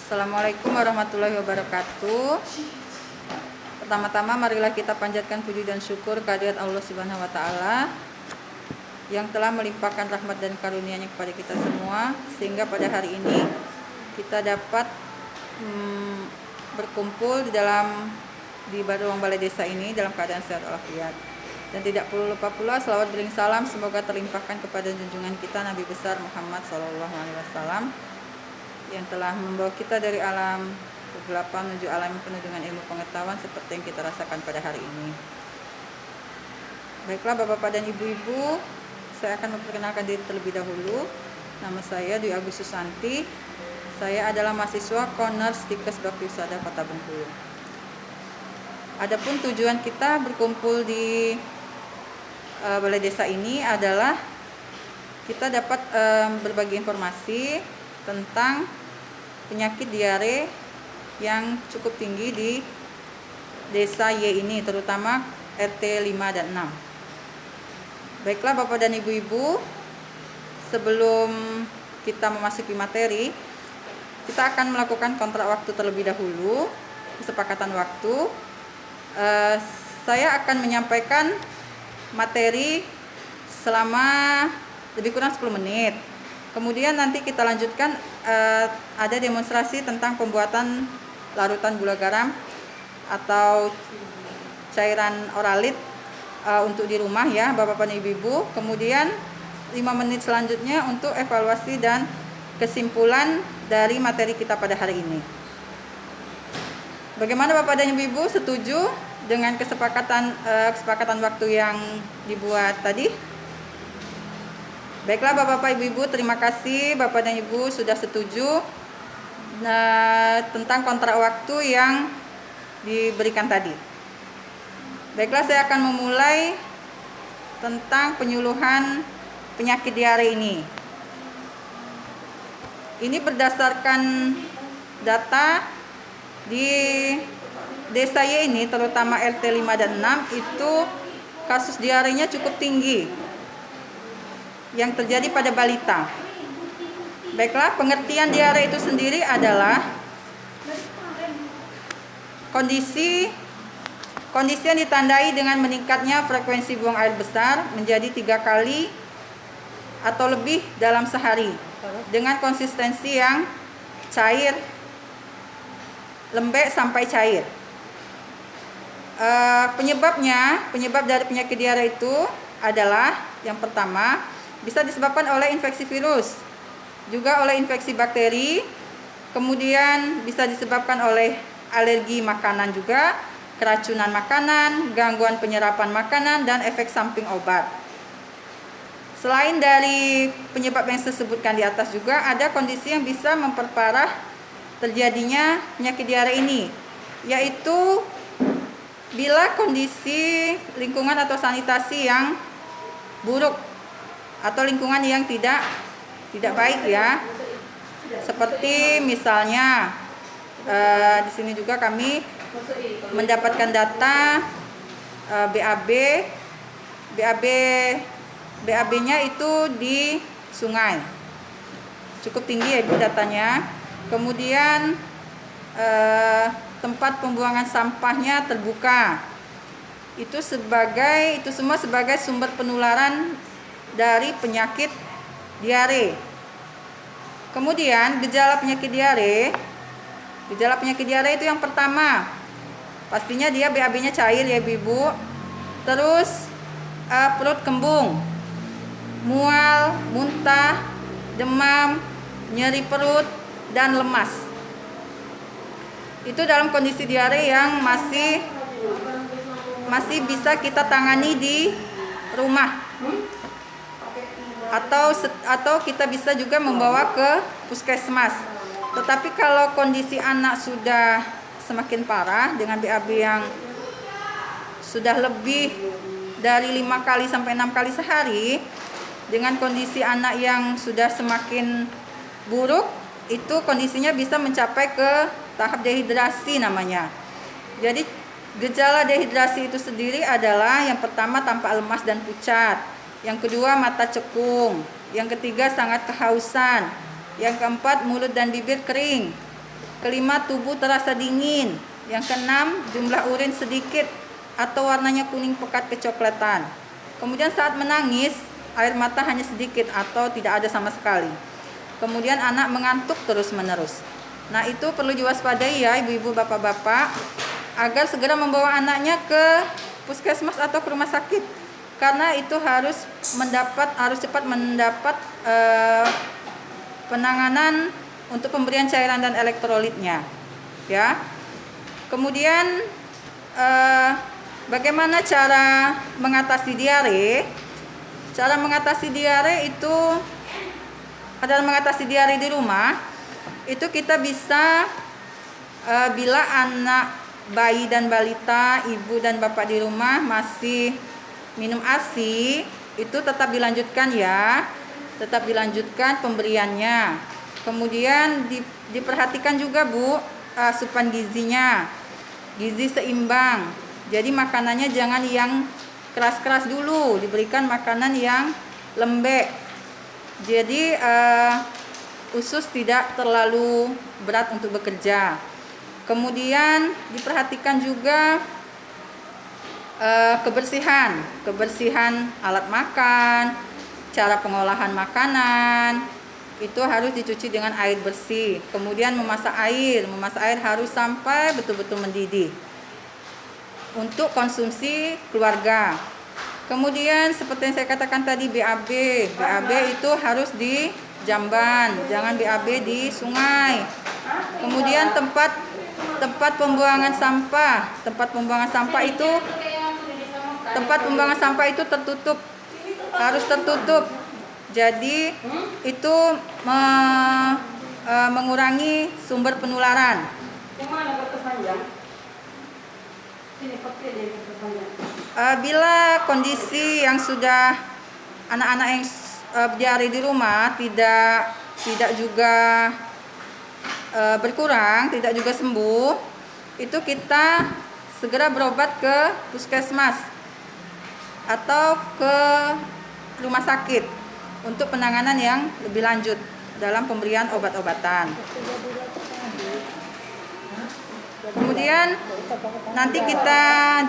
Assalamualaikum warahmatullahi wabarakatuh. Pertama-tama marilah kita panjatkan puji dan syukur kehadirat Allah Subhanahu wa taala yang telah melimpahkan rahmat dan karunia-Nya kepada kita semua sehingga pada hari ini kita dapat berkumpul di ruang balai desa ini dalam keadaan sehat walafiat. Dan tidak perlu lupa pula selawat bering salam semoga terlimpahkan kepada junjungan kita Nabi besar Muhammad SAW yang telah membawa kita dari alam kegelapan menuju alam yang penuh dengan ilmu pengetahuan seperti yang kita rasakan pada hari ini. Baiklah Bapak-bapak dan Ibu-ibu, saya akan memperkenalkan diri terlebih dahulu. Nama saya Dwi Agus Susanti. Saya adalah mahasiswa Koners Stikes Bakti Usada Kota Bengkulu. Adapun tujuan kita berkumpul di balai desa ini adalah kita dapat berbagi informasi tentang penyakit diare yang cukup tinggi di desa Y ini, terutama RT 5 dan 6. Baiklah Bapak dan Ibu-ibu, sebelum kita memasuki materi, kita akan melakukan kontrak waktu terlebih dahulu, kesepakatan waktu. Saya akan menyampaikan materi selama lebih kurang 10 menit. Kemudian nanti kita lanjutkan, ada demonstrasi tentang pembuatan larutan gula garam atau cairan oralit untuk di rumah ya Bapak dan Ibu. Kemudian 5 menit selanjutnya untuk evaluasi dan kesimpulan dari materi kita pada hari ini. Bagaimana Bapak dan Ibu, setuju dengan kesepakatan waktu yang dibuat tadi? Baiklah Bapak Ibu, terima kasih Bapak dan Ibu sudah setuju tentang kontrak waktu yang diberikan tadi. Baiklah, saya akan memulai tentang penyuluhan penyakit diare ini. Ini berdasarkan data di desa Y ini, terutama RT 5 dan 6, itu kasus diarenya cukup tinggi yang terjadi pada balita. Baiklah, pengertian diare itu sendiri adalah kondisi yang ditandai dengan meningkatnya frekuensi buang air besar menjadi 3 kali atau lebih dalam sehari dengan konsistensi yang cair, lembek sampai cair. Penyebab dari penyakit diare itu adalah yang pertama, bisa disebabkan oleh infeksi virus, juga oleh infeksi bakteri, kemudian bisa disebabkan oleh alergi makanan juga, keracunan makanan, gangguan penyerapan makanan, dan efek samping obat. Selain dari penyebab yang saya sebutkan di atas juga ada kondisi yang bisa memperparah terjadinya penyakit diare ini, yaitu bila kondisi lingkungan atau sanitasi yang buruk atau lingkungan yang tidak baik ya. Seperti misalnya di sini juga kami mendapatkan data BAB-nya itu di sungai. Cukup tinggi ya Ibu datanya. Kemudian tempat pembuangan sampahnya terbuka. Itu semua sebagai sumber penularan dari penyakit diare. Kemudian gejala penyakit diare itu yang pertama, pastinya dia BAB-nya cair ya Ibu. Terus perut kembung, mual, muntah, demam, nyeri perut, dan lemas. Itu dalam kondisi diare yang masih bisa kita tangani di rumah. Atau kita bisa juga membawa ke puskesmas. Tetapi kalau kondisi anak sudah semakin parah dengan BAB yang sudah lebih dari 5 kali sampai 6 kali sehari, dengan kondisi anak yang sudah semakin buruk, itu kondisinya bisa mencapai ke tahap dehidrasi namanya. Jadi gejala dehidrasi itu sendiri adalah yang pertama tampak lemas dan pucat. Yang kedua mata cekung. Yang ketiga sangat kehausan. Yang keempat mulut dan bibir kering. Kelima, tubuh terasa dingin. Yang keenam, jumlah urin sedikit atau warnanya kuning pekat kecoklatan. Kemudian saat menangis, air mata hanya sedikit atau tidak ada sama sekali. Kemudian anak mengantuk terus-menerus. Nah, itu perlu diwaspadai ya ibu-ibu, bapak-bapak, agar segera membawa anaknya ke puskesmas atau ke rumah sakit, karena itu harus cepat mendapat penanganan untuk pemberian cairan dan elektrolitnya ya. Kemudian bagaimana cara mengatasi diare? Cara mengatasi diare itu adalah mengatasi diare di rumah. Itu kita bisa bila anak bayi dan balita, ibu dan bapak di rumah masih minum ASI, itu tetap dilanjutkan ya, tetap dilanjutkan pemberiannya. Kemudian diperhatikan juga Bu, asupan gizinya, gizi seimbang. Jadi makanannya jangan yang keras-keras dulu, diberikan makanan yang lembek. Jadi usus tidak terlalu berat untuk bekerja. Kemudian diperhatikan juga kebersihan alat makan, cara pengolahan makanan, itu harus dicuci dengan air bersih. Kemudian memasak air harus sampai betul-betul mendidih untuk konsumsi keluarga. Kemudian seperti yang saya katakan tadi, BAB itu harus di jamban, jangan BAB di sungai. Kemudian tempat pembuangan sampah itu tertutup, harus tertutup. Jadi itu mengurangi sumber penularan. Bila kondisi yang sudah anak-anak yang diare di rumah tidak juga berkurang, tidak juga sembuh, itu kita segera berobat ke puskesmas atau ke rumah sakit untuk penanganan yang lebih lanjut dalam pemberian obat-obatan. Kemudian nanti kita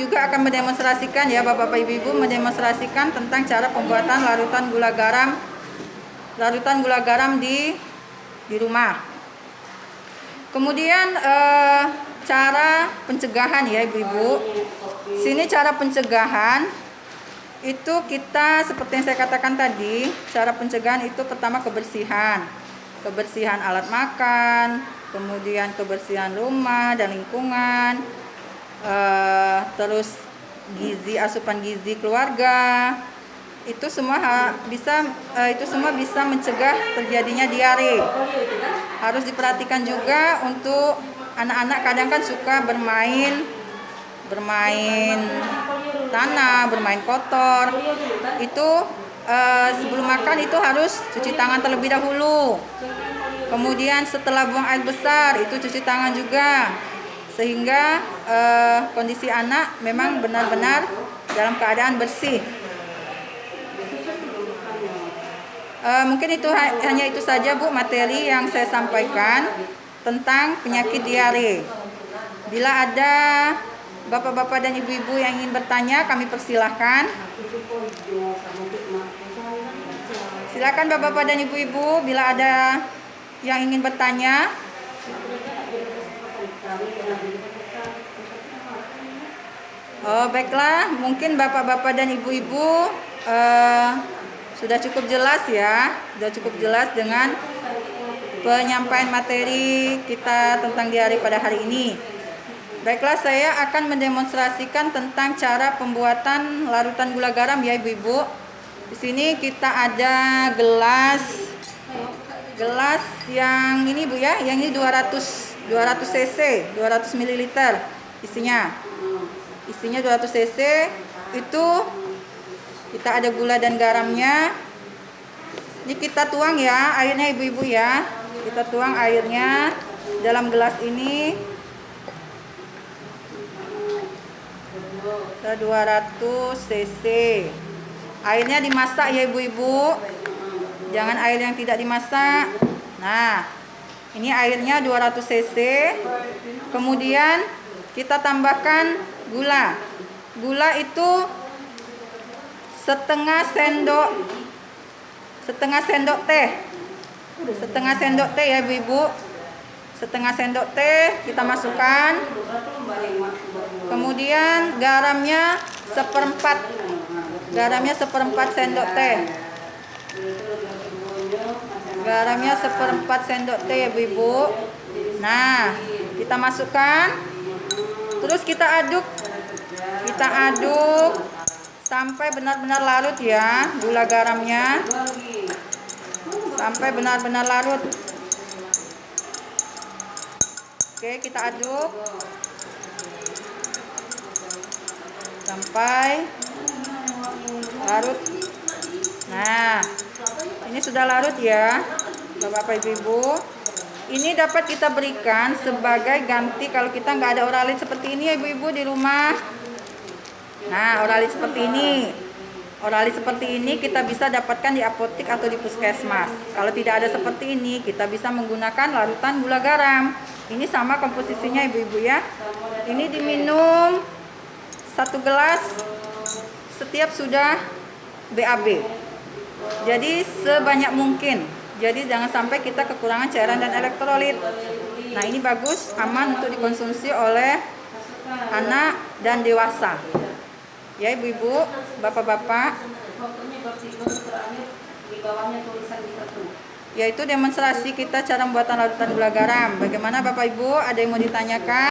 juga akan mendemonstrasikan ya Bapak Ibu, mendemonstrasikan tentang cara pembuatan larutan gula garam di rumah. Kemudian cara pencegahan ya Ibu-ibu. Sini cara pencegahan itu kita seperti yang saya katakan tadi, cara pencegahan itu pertama kebersihan alat makan, kemudian kebersihan rumah dan lingkungan, terus asupan gizi keluarga, itu semua bisa mencegah terjadinya diare. Harus diperhatikan juga untuk anak-anak, kadang kan suka bermain tanah, bermain kotor. Itu sebelum makan itu harus cuci tangan terlebih dahulu. Kemudian setelah buang air besar itu cuci tangan juga, sehingga kondisi anak memang benar-benar dalam keadaan bersih. Mungkin hanya itu saja Bu materi yang saya sampaikan tentang penyakit diare. Bila ada bapak-bapak dan ibu-ibu yang ingin bertanya, kami persilahkan. Silakan bapak-bapak dan ibu-ibu bila ada yang ingin bertanya. Baiklah, mungkin bapak-bapak dan ibu-ibu sudah cukup jelas ya, dengan penyampaian materi kita tentang diare pada hari ini. Baiklah, saya akan mendemonstrasikan tentang cara pembuatan larutan gula garam ya ibu-ibu. Di sini kita ada gelas yang ini Bu ya, yang ini 200 cc, 200 ml isinya 200 cc. Itu kita ada gula dan garamnya. Ini kita tuang ya airnya ibu-ibu ya. Kita tuang airnya dalam gelas ini. 200 cc. Airnya dimasak ya ibu-ibu. Jangan air yang tidak dimasak. Nah, Ini airnya 200 cc. Kemudian kita tambahkan gula. Gula itu setengah sendok teh. Setengah sendok teh ya Ibu-ibu. Setengah sendok teh kita masukkan. Kemudian garamnya seperempat sendok teh. Garamnya seperempat sendok teh ya Ibu-ibu. Nah, kita masukkan. Terus kita aduk sampai benar-benar larut ya gula garamnya. Sampai benar-benar larut. Oke, kita aduk sampai larut. Nah, ini sudah larut ya Bapak Ibu. Ini dapat kita berikan sebagai ganti kalau kita nggak ada Oralit seperti ini ya Ibu-ibu di rumah. Nah, Oralit seperti ini. Oralit seperti ini kita bisa dapatkan di apotek atau di puskesmas. Kalau tidak ada seperti ini, kita bisa menggunakan larutan gula garam. Ini sama komposisinya Ibu-ibu ya. Ini diminum 1 gelas setiap sudah BAB. Jadi sebanyak mungkin. Jadi jangan sampai kita kekurangan cairan dan elektrolit. Nah, ini bagus, aman untuk dikonsumsi oleh anak dan dewasa. Ya Ibu-ibu, Bapak-bapak. Yaitu demonstrasi kita cara pembuatan larutan gula garam. Bagaimana Bapak Ibu? Ada yang mau ditanyakan?